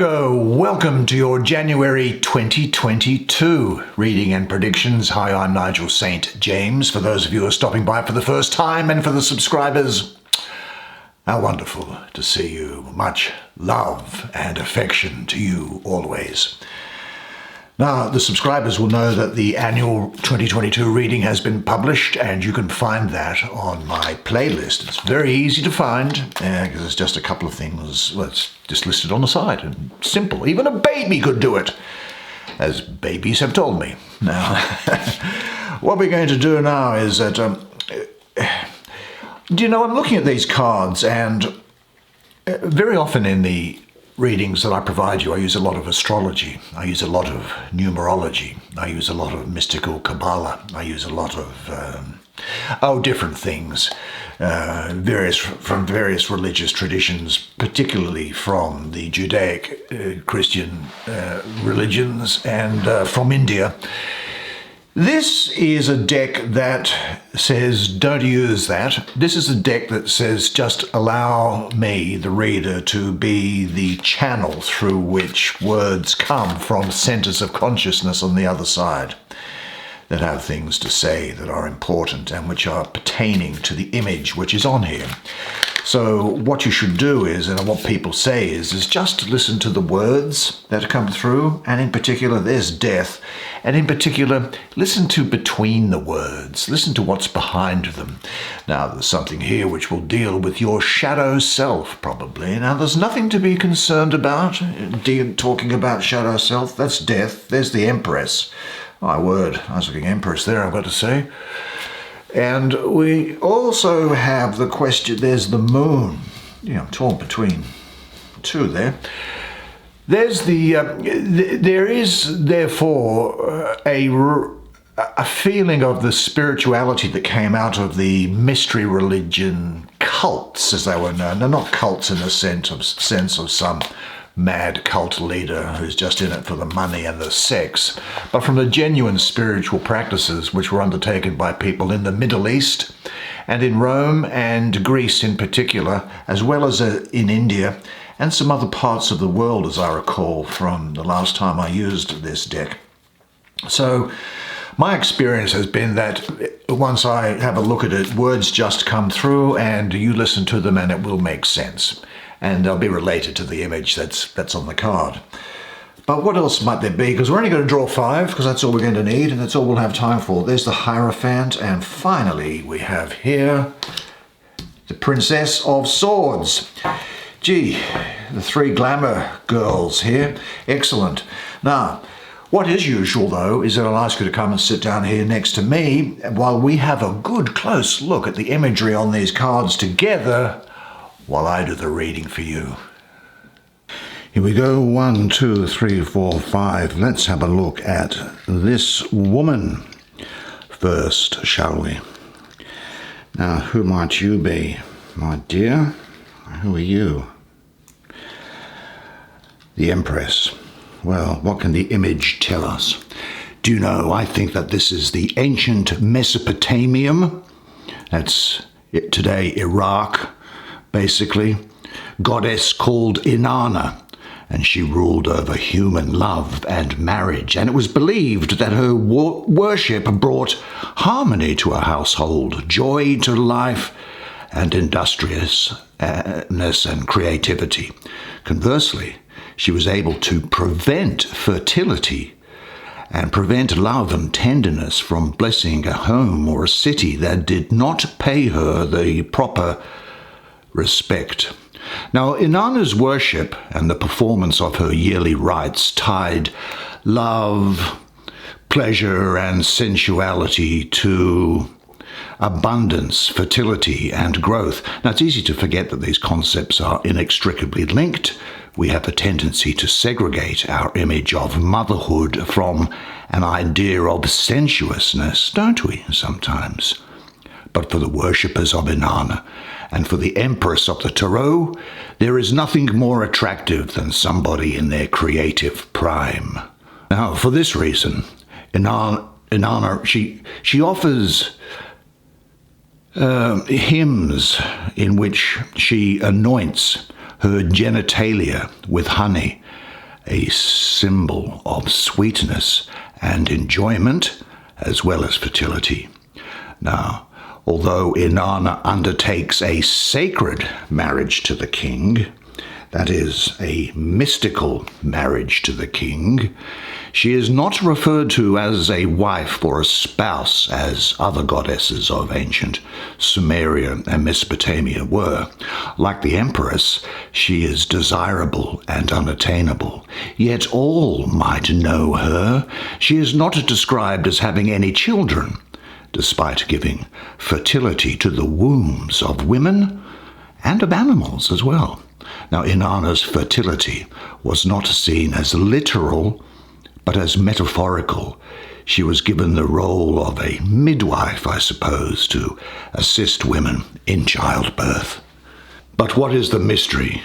Virgo, welcome to your January 2022 reading and predictions. Hi, I'm Nigel Saint James. For those of you who are stopping by for the first time, and for the subscribers, how wonderful to see you. Much love and affection to you always. Now, the subscribers will know that the annual 2022 reading has been published, and you can find that on my playlist. It's very easy to find because there's just a couple of things. Well, it's just listed on the side, and simple. Even a baby could do it, as babies have told me. Now, what we're going to do now is that, I'm looking at these cards, and very often in the readings that I provide you, I use a lot of astrology, I use a lot of numerology, I use a lot of mystical Kabbalah, I use a lot of different things, from various religious traditions, particularly from the Judaic Christian religions, and from India. This is a deck that says, don't use that. This is a deck that says, just allow me, the reader, to be the channel through which words come from centers of consciousness on the other side that have things to say that are important and which are pertaining to the image which is on here. So what you should do is, and what people say is just listen to the words that come through, and in particular there's death, and in particular listen to between the words, listen to what's behind them. Now there's something here which will deal with your shadow self probably. Now there's nothing to be concerned about talking about shadow self. That's death. There's the empress. My word, I was looking empress there, I've got to say. And we also have the question, there's the moon. I'm torn between two there. There's there is therefore a feeling of the spirituality that came out of the mystery religion cults, as they were known. They're not cults in the sense of some mad cult leader who's just in it for the money and the sex, but from the genuine spiritual practices which were undertaken by people in the Middle East and in Rome and Greece in particular, as well as in India and some other parts of the world, as I recall from the last time I used this deck. So my experience has been that once I have a look at it, words just come through and you listen to them and it will make sense. And they'll be related to the image that's on the card. But what else might there be? Because we're only going to draw 5, because that's all we're going to need, and that's all we'll have time for. There's the hierophant, and finally we have here the Princess of Swords. Gee, the 3 glamour girls here. Excellent. Now, what is usual, though, is that I'll ask you to come and sit down here next to me while we have a good close look at the imagery on these cards together, while I do the reading for you. Here we go, 1, 2, 3, 4, 5. Let's have a look at this woman first, shall we? Now, who might you be, my dear? Who are you? The Empress. Well, what can the image tell us? Do you know, I think that this is the ancient Mesopotamian. That's today Iraq, basically. Goddess called Inanna, and she ruled over human love and marriage, and it was believed that her worship brought harmony to a household, joy to life, and industriousness and creativity. Conversely, she was able to prevent fertility and prevent love and tenderness from blessing a home or a city that did not pay her the proper respect. Now, Inanna's worship and the performance of her yearly rites tied love, pleasure, and sensuality to abundance, fertility, and growth. Now, it's easy to forget that these concepts are inextricably linked. We have a tendency to segregate our image of motherhood from an idea of sensuousness, don't we, sometimes? But for the worshippers of Inanna, and for the Empress of the Tarot, there is nothing more attractive than somebody in their creative prime. Now, for this reason, Inanna, she offers hymns in which she anoints her genitalia with honey a symbol of sweetness and enjoyment, as well as fertility. Now, although Inanna undertakes a sacred marriage to the king, that is, a mystical marriage to the king, she is not referred to as a wife or a spouse as other goddesses of ancient Sumeria and Mesopotamia were. Like the empress, she is desirable and unattainable, yet all might know her. She is not described as having any children, despite giving fertility to the wombs of women and of animals as well. Now, Inanna's fertility was not seen as literal, but as metaphorical. She was given the role of a midwife, I suppose, to assist women in childbirth. But what is the mystery?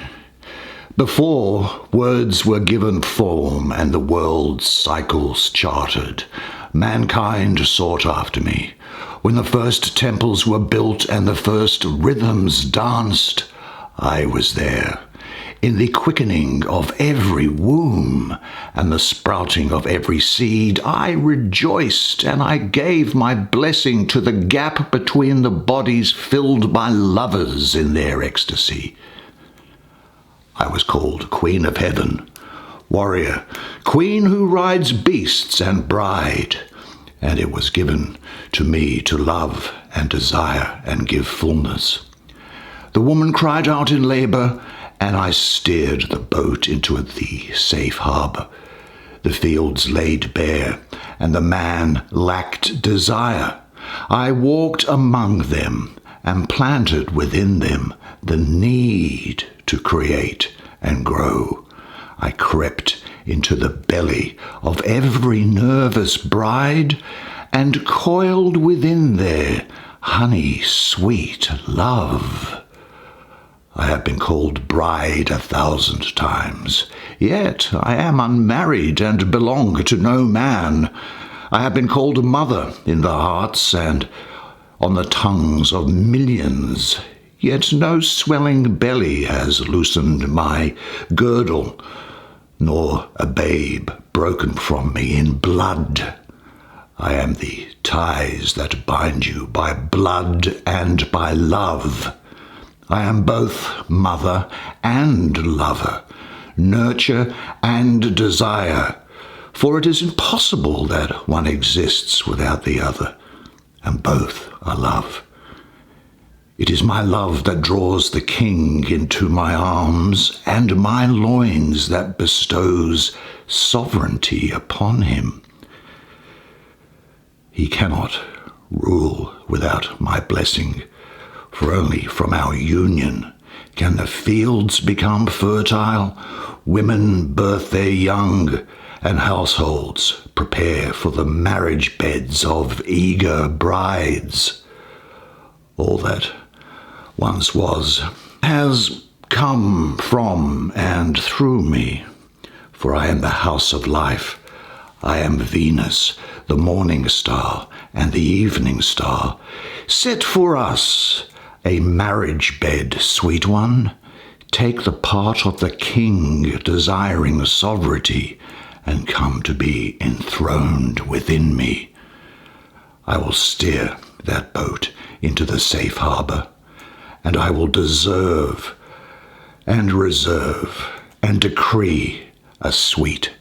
Before words were given form and the world's cycles charted, mankind sought after me. When the first temples were built and the first rhythms danced, I was there. In the quickening of every womb and the sprouting of every seed, I rejoiced, and I gave my blessing to the gap between the bodies filled by lovers in their ecstasy. I was called Queen of Heaven, warrior, queen who rides beasts and bride, and it was given to me to love and desire and give fullness. The woman cried out in labor, and I steered the boat into the safe harbor. The fields laid bare, and the man lacked desire. I walked among them and planted within them the need to create and grow. I crept into the belly of every nervous bride and coiled within there honey sweet love. I have been called bride 1,000 times, yet I am unmarried and belong to no man. I have been called mother in the hearts and on the tongues of millions, yet no swelling belly has loosened my girdle, nor a babe broken from me in blood. I am the ties that bind you by blood and by love. I am both mother and lover, nurture and desire, for it is impossible that one exists without the other, and both are love. It is my love that draws the king into my arms, and my loins that bestows sovereignty upon him. He cannot rule without my blessing, for only from our union can the fields become fertile, women birth their young, and households prepare for the marriage beds of eager brides. All that once was has come from and through me, for I am the house of life. I am Venus, the morning star and the evening star. Set for us a marriage bed, sweet one. Take the part of the king desiring sovereignty, and come to be enthroned within me. I will steer that boat into the safe harbor, and I will deserve and reserve and decree a sweet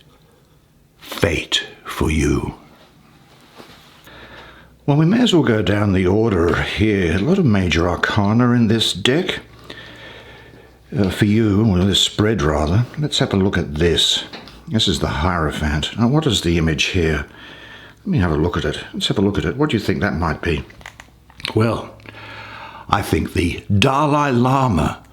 fate for you. Well, we may as well go down the order here. A lot of major arcana in this deck. For you, or this spread rather, let's have a look at this. This is the hierophant. Now, what is the image here? Let me have a look at it. Let's have a look at it. What do you think that might be? Well, I think the Dalai Lama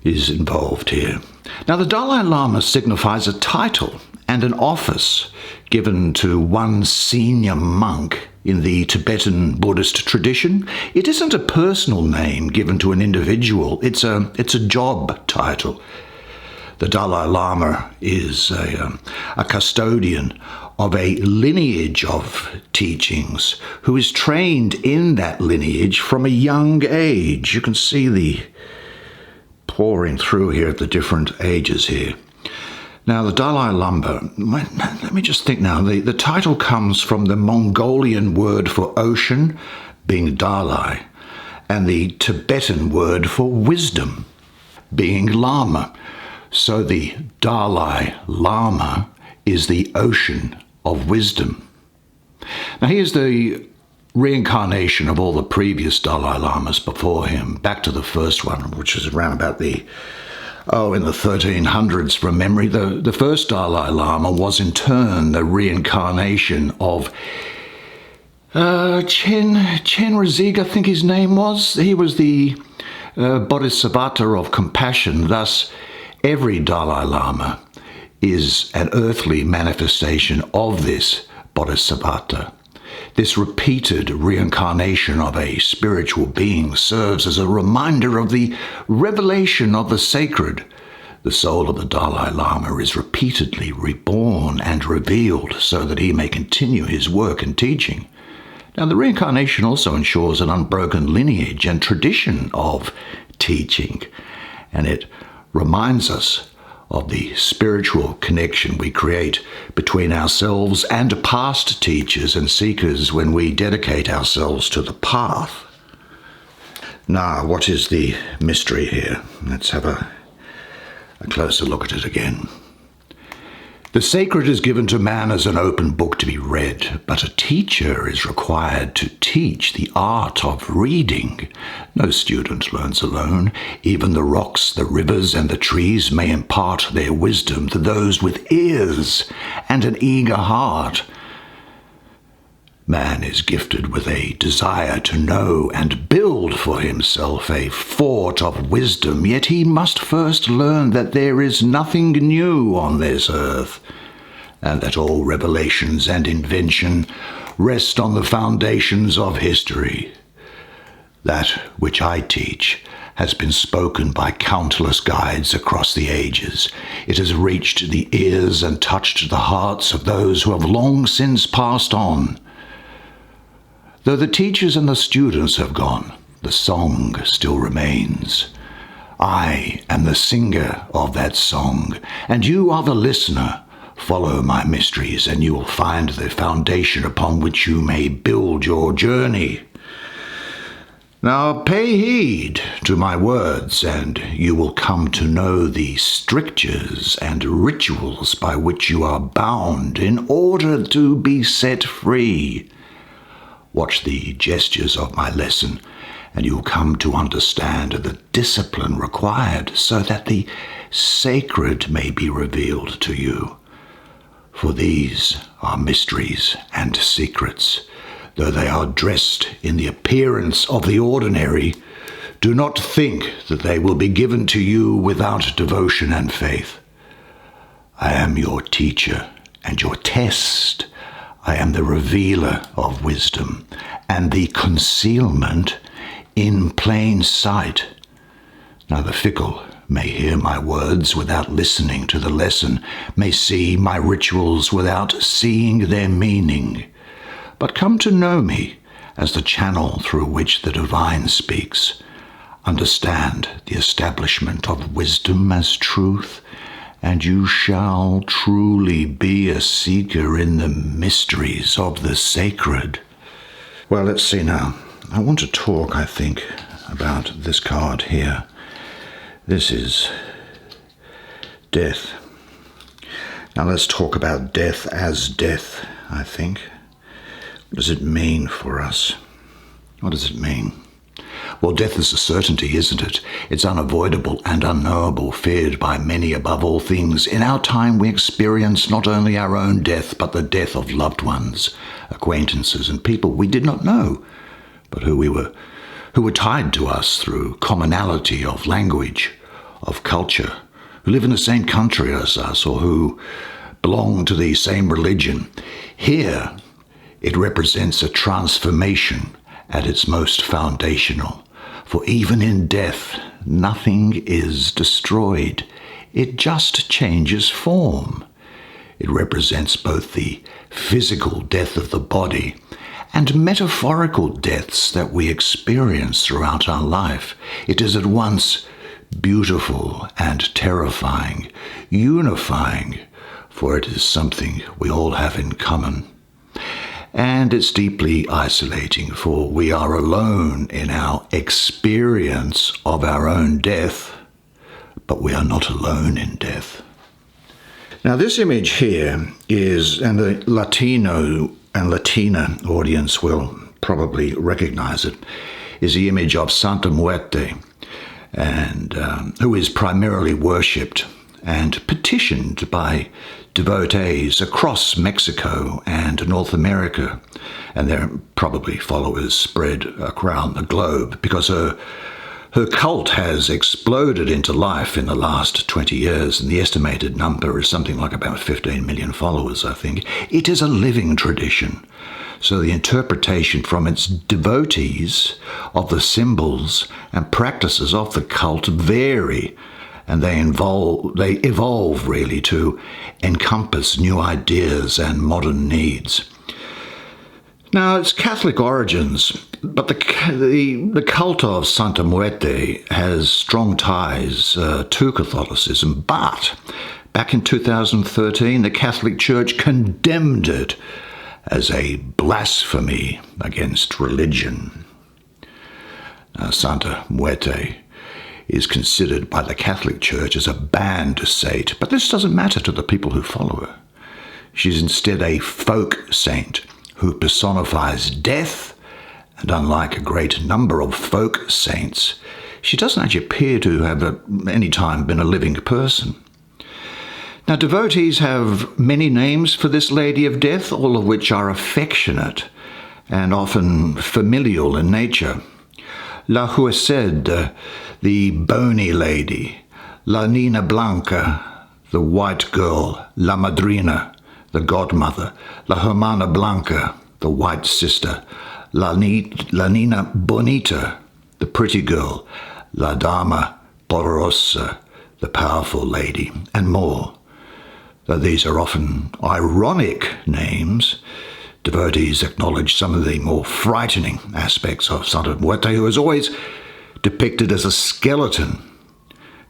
is involved here. Now, the Dalai Lama signifies a title and an office given to one senior monk in the Tibetan Buddhist tradition. It isn't a personal name given to an individual. It's a job title. The Dalai Lama is a custodian of a lineage of teachings who is trained in that lineage from a young age. You can see the pouring through here at the different ages here. Now, the Dalai Lama, let me just think now. The title comes from the Mongolian word for ocean, being Dalai, and the Tibetan word for wisdom, being Lama. So the Dalai Lama is the ocean of wisdom. Now, he is the reincarnation of all the previous Dalai Lamas before him, back to the first one, which is around about in the 1300s from memory. The first Dalai Lama was in turn the reincarnation of Chenrezig, I think his name was. He was the Bodhisattva of compassion. Thus, every Dalai Lama is an earthly manifestation of this Bodhisattva. This repeated reincarnation of a spiritual being serves as a reminder of the revelation of the sacred. The soul of the Dalai Lama is repeatedly reborn and revealed so that he may continue his work and teaching. Now, the reincarnation also ensures an unbroken lineage and tradition of teaching, and it reminds us of the spiritual connection we create between ourselves and past teachers and seekers when we dedicate ourselves to the path. Now, what is the mystery here? Let's have a closer look at it again. The sacred is given to man as an open book to be read, but a teacher is required to teach the art of reading. No student learns alone. Even the rocks, the rivers, and the trees may impart their wisdom to those with ears and an eager heart. Man is gifted with a desire to know and build for himself a fort of wisdom, yet he must first learn that there is nothing new on this earth, and that all revelations and invention rest on the foundations of history. That which I teach has been spoken by countless guides across the ages. It has reached the ears and touched the hearts of those who have long since passed on. Though the teachers and the students have gone, the song still remains. I am the singer of that song, and you are the listener. Follow my mysteries, and you will find the foundation upon which you may build your journey. Now pay heed to my words, and you will come to know the strictures and rituals by which you are bound in order to be set free. Watch the gestures of my lesson, and you'll come to understand the discipline required so that the sacred may be revealed to you. For these are mysteries and secrets. Though they are dressed in the appearance of the ordinary, do not think that they will be given to you without devotion and faith. I am your teacher and your test. I am the revealer of wisdom and the concealment in plain sight. Now the fickle may hear my words without listening to the lesson, may see my rituals without seeing their meaning. But come to know me as the channel through which the divine speaks. Understand the establishment of wisdom as truth, and you shall truly be a seeker in the mysteries of the sacred. Well, let's see now. I want to talk, I think, about this card here. This is death. Now let's talk about death as death, I think. What does it mean for us? What does it mean? Well, death is a certainty, isn't it? It's unavoidable and unknowable, feared by many above all things. In our time, we experience not only our own death, but the death of loved ones, acquaintances, and people we did not know, but who were tied to us through commonality of language, of culture, who live in the same country as us, or who belong to the same religion. Here, it represents a transformation at its most foundational. For even in death, nothing is destroyed. It just changes form. It represents both the physical death of the body and metaphorical deaths that we experience throughout our life. It is at once beautiful and terrifying, unifying, for it is something we all have in common. And it's deeply isolating, for we are alone in our experience of our own death, but we are not alone in death. Now, this image here is, and the Latino and Latina audience will probably recognize it, is the image of Santa Muerte, and who is primarily worshipped and petitioned by devotees across Mexico and North America, and their probably followers spread around the globe, because her cult has exploded into life in the last 20 years, and the estimated number is something like about 15 million followers, I think. It is a living tradition. So the interpretation from its devotees of the symbols and practices of the cult vary, and they evolve really to encompass new ideas and modern needs. Now, it's Catholic origins, but the cult of Santa Muerte has strong ties to Catholicism, but back in 2013, the Catholic Church condemned it as a blasphemy against religion. Now, Santa Muerte is considered by the Catholic Church as a banned saint, but this doesn't matter to the people who follow her. She's instead a folk saint who personifies death, and unlike a great number of folk saints, she doesn't actually appear to have at any time been a living person. Now, devotees have many names for this Lady of Death, all of which are affectionate and often familial in nature. La Huesed, the bony lady; La Nina Blanca, the white girl; La Madrina, the godmother; La Hermana Blanca, the white sister; La Nina Bonita, the pretty girl; La Dama Poderosa, the powerful lady, and more. Though these are often ironic names, devotees acknowledge some of the more frightening aspects of Santa Muerte, who is always depicted as a skeleton,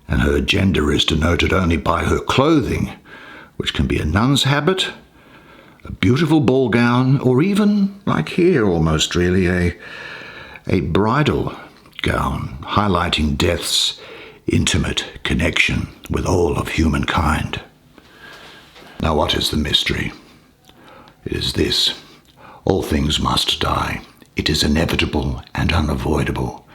and her gender is denoted only by her clothing, which can be a nun's habit, a beautiful ball gown, or even, like here almost really, a bridal gown, highlighting death's intimate connection with all of humankind. Now, what is the mystery? It is this: all things must die. It is inevitable and unavoidable.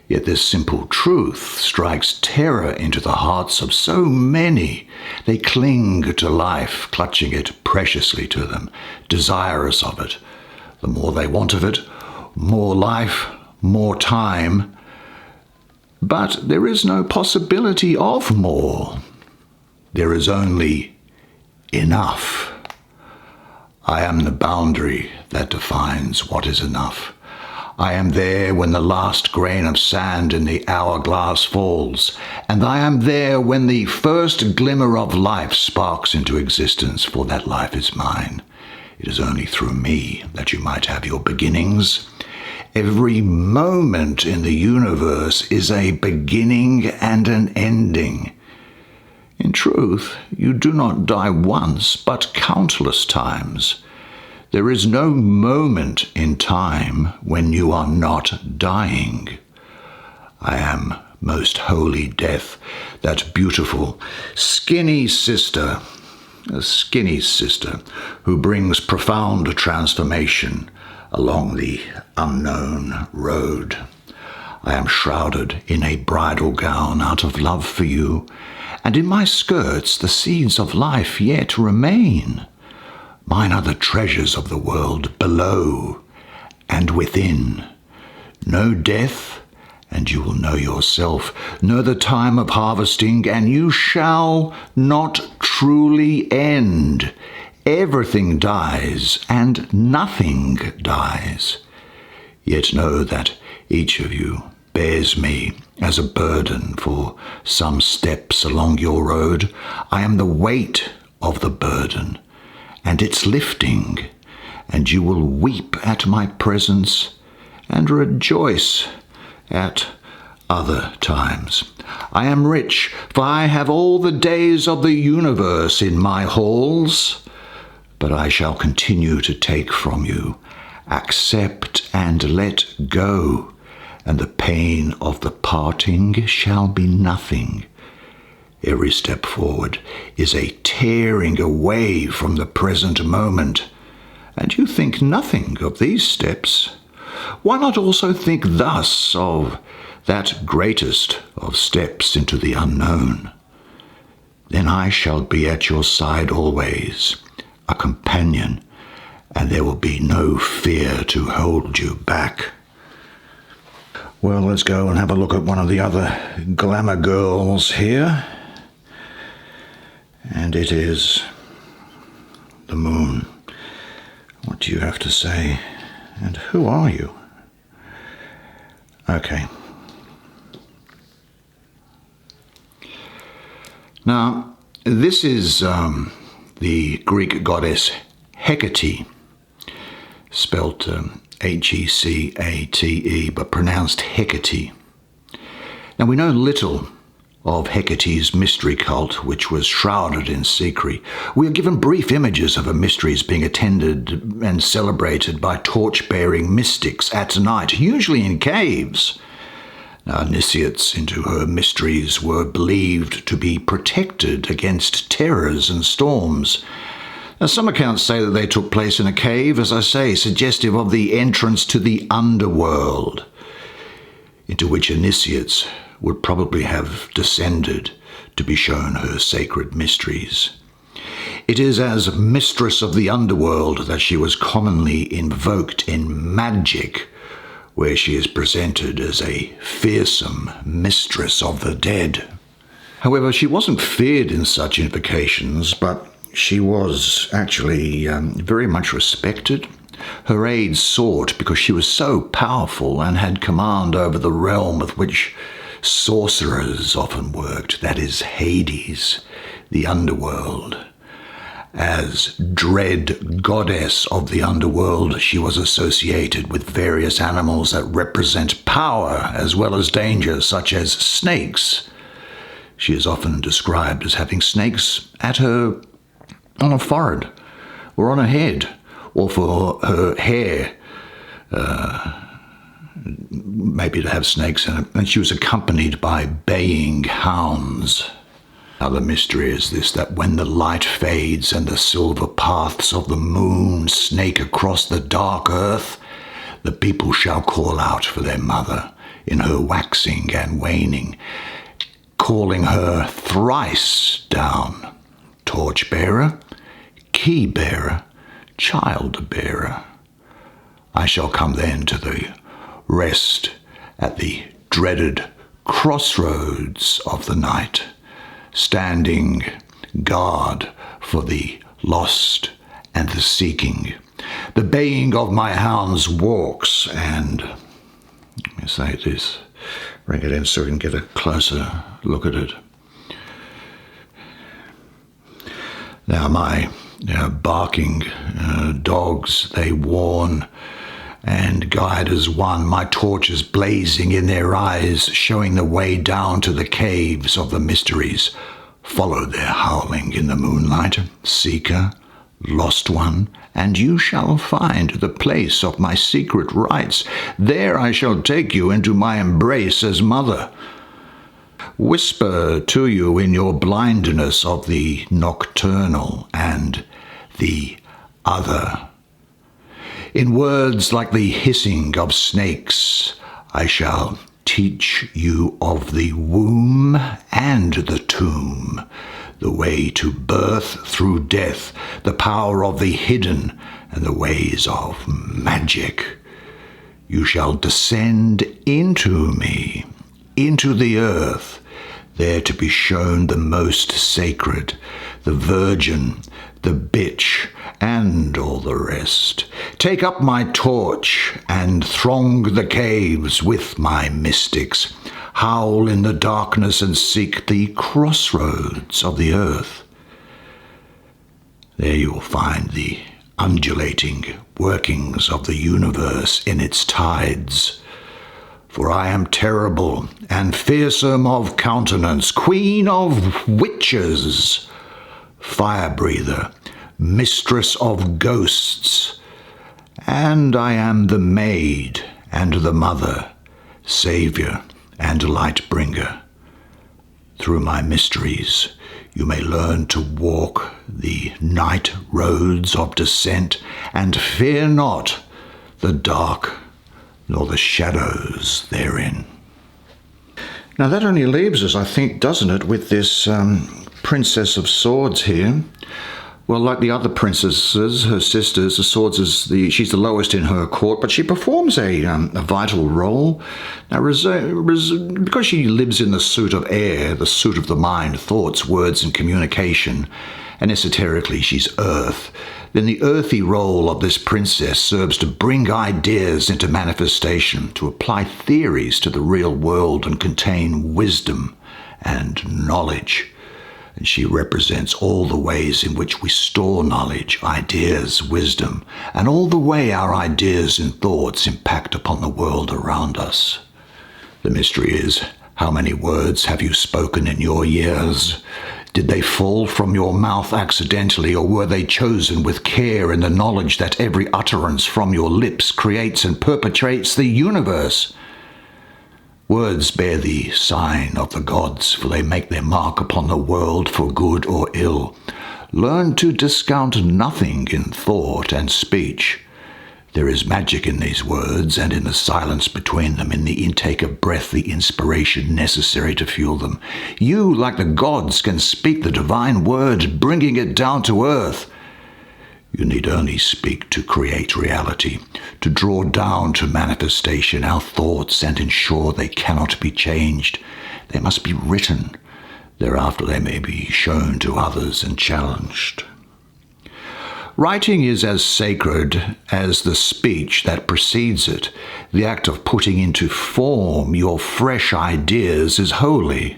Yet this simple truth strikes terror into the hearts of so many. They cling to life, clutching it preciously to them, desirous of it. The more they want of it, more life, more time. But there is no possibility of more. There is only enough. I am the boundary that defines what is enough. I am there when the last grain of sand in the hourglass falls, and I am there when the first glimmer of life sparks into existence, for that life is mine. It is only through me that you might have your beginnings. Every moment in the universe is a beginning and an ending. In truth, you do not die once, but countless times. There is no moment in time when you are not dying. I am most holy death, that beautiful, skinny sister, a skinny sister who brings profound transformation along the unknown road. I am shrouded in a bridal gown out of love for you, and in my skirts the seeds of life yet remain. Mine are the treasures of the world below and within. Know death, and you will know yourself. Know the time of harvesting, and you shall not truly end. Everything dies, and nothing dies. Yet know that each of you bears me as a burden for some steps along your road. I am the weight of the burden and its lifting, and you will weep at my presence and rejoice at other times. I am rich, for I have all the days of the universe in my halls, but I shall continue to take from you. Accept and let go, and the pain of the parting shall be nothing. Every step forward is a tearing away from the present moment, and you think nothing of these steps. Why not also think thus of that greatest of steps into the unknown? Then I shall be at your side always, a companion, and there will be no fear to hold you back. Well, let's go and have a look at one of the other glamour girls here. And it is the moon. What do you have to say? And who are you? Okay. Now, this is the Greek goddess Hecate, spelt Hecate, but pronounced Hecate. Now, we know little of Hecate's mystery cult, which was shrouded in secret. We are given brief images of her mysteries being attended and celebrated by torch-bearing mystics at night, usually in caves. Now, initiates into her mysteries were believed to be protected against terrors and storms. Now, some accounts say that they took place in a cave, as I say, suggestive of the entrance to the underworld, into which initiates would probably have descended to be shown her sacred mysteries. It is as mistress of the underworld that she was commonly invoked in magic, where she is presented as a fearsome mistress of the dead. However, she wasn't feared in such invocations, but she was actually very much respected. Her aid sought because she was so powerful and had command over the realm with which sorcerers often worked, that is Hades, the underworld. As dread goddess of the underworld, she was associated with various animals that represent power as well as danger, such as snakes. She is often described as having snakes on her forehead, or on her head, or for her hair, maybe to have snakes in it. And she was accompanied by baying hounds. Another mystery is this, that when the light fades and the silver paths of the moon snake across the dark earth, the people shall call out for their mother in her waxing and waning, calling her thrice down: torch-bearer, key-bearer, child-bearer. I shall come then to the rest at the dreaded crossroads of the night, standing guard for the lost and the seeking. The baying of my hounds walks, and let me say this, bring it in so we can get a closer look at it. Now my barking dogs, they warn and guide as one, my torches blazing in their eyes, showing the way down to the caves of the mysteries. Follow their howling in the moonlight, seeker, lost one, and you shall find the place of my secret rites. There I shall take you into my embrace as mother. Whisper to you in your blindness of the nocturnal and the other. In words like the hissing of snakes, I shall teach you of the womb and the tomb, the way to birth through death, the power of the hidden, and the ways of magic. You shall descend into me, into the earth, there to be shown the most sacred, the virgin, the bitch, and all the rest. Take up my torch and throng the caves with my mystics. Howl in the darkness and seek the crossroads of the earth. There you'll find the undulating workings of the universe in its tides. For I am terrible and fearsome of countenance, queen of witches, fire-breather, mistress of ghosts, and I am the maid and the mother, saviour and light-bringer. Through my mysteries you may learn to walk the night roads of descent, and fear not the dark nor the shadows therein. Now that only leaves us, I think, doesn't it, with this Princess of Swords here. Well, like the other princesses, her sisters, the Swords she's the lowest in her court, but she performs a vital role. Now, because she lives in the suit of air, the suit of the mind, thoughts, words, and communication, and esoterically she's earth, then the earthy role of this princess serves to bring ideas into manifestation, to apply theories to the real world and contain wisdom and knowledge. And she represents all the ways in which we store knowledge, ideas, wisdom, and all the way our ideas and thoughts impact upon the world around us. The mystery is, how many words have you spoken in your years? Did they fall from your mouth accidentally, or were they chosen with care in the knowledge that every utterance from your lips creates and perpetuates the universe? Words bear the sign of the gods, for they make their mark upon the world for good or ill. Learn to discount nothing in thought and speech. There is magic in these words and in the silence between them, in the intake of breath, the inspiration necessary to fuel them. You, like the gods, can speak the divine word, bringing it down to earth. You need only speak to create reality, to draw down to manifestation our thoughts and ensure they cannot be changed. They must be written. Thereafter they may be shown to others and challenged. Writing is as sacred as the speech that precedes it. The act of putting into form your fresh ideas is holy.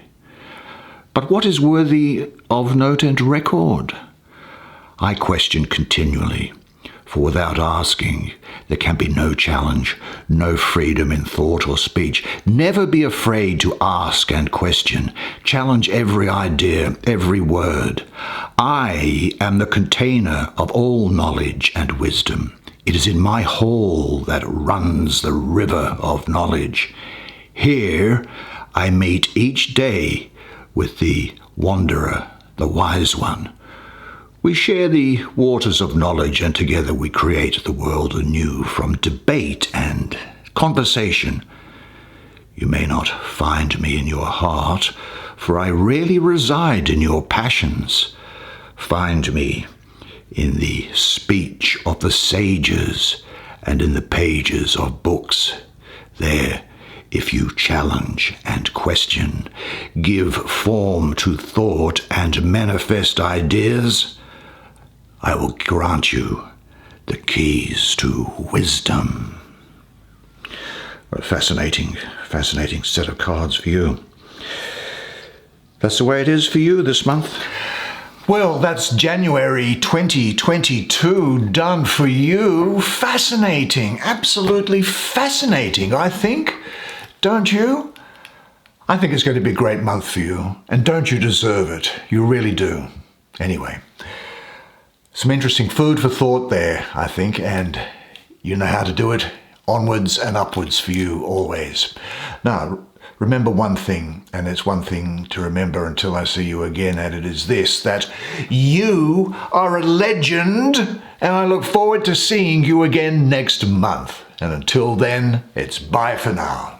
But what is worthy of note and record? I question continually, for without asking, there can be no challenge, no freedom in thought or speech. Never be afraid to ask and question. Challenge every idea, every word. I am the container of all knowledge and wisdom. It is in my hall that runs the river of knowledge. Here I meet each day with the wanderer, the wise one. We share the waters of knowledge, and together we create the world anew from debate and conversation. You may not find me in your heart, for I rarely reside in your passions. Find me in the speech of the sages and in the pages of books. There, if you challenge and question, give form to thought and manifest ideas, I will grant you the keys to wisdom. What a fascinating set of cards for you. That's the way it is for you this month. Well, that's January 2022 done for you. Fascinating, absolutely fascinating, I think. Don't you? I think it's going to be a great month for you. And don't you deserve it? You really do. Anyway. Some interesting food for thought there, I think, and you know how to do it. Onwards and upwards for you always. Now, remember one thing, and it's one thing to remember until I see you again, and it is this, that you are a legend, and I look forward to seeing you again next month. And until then, it's bye for now.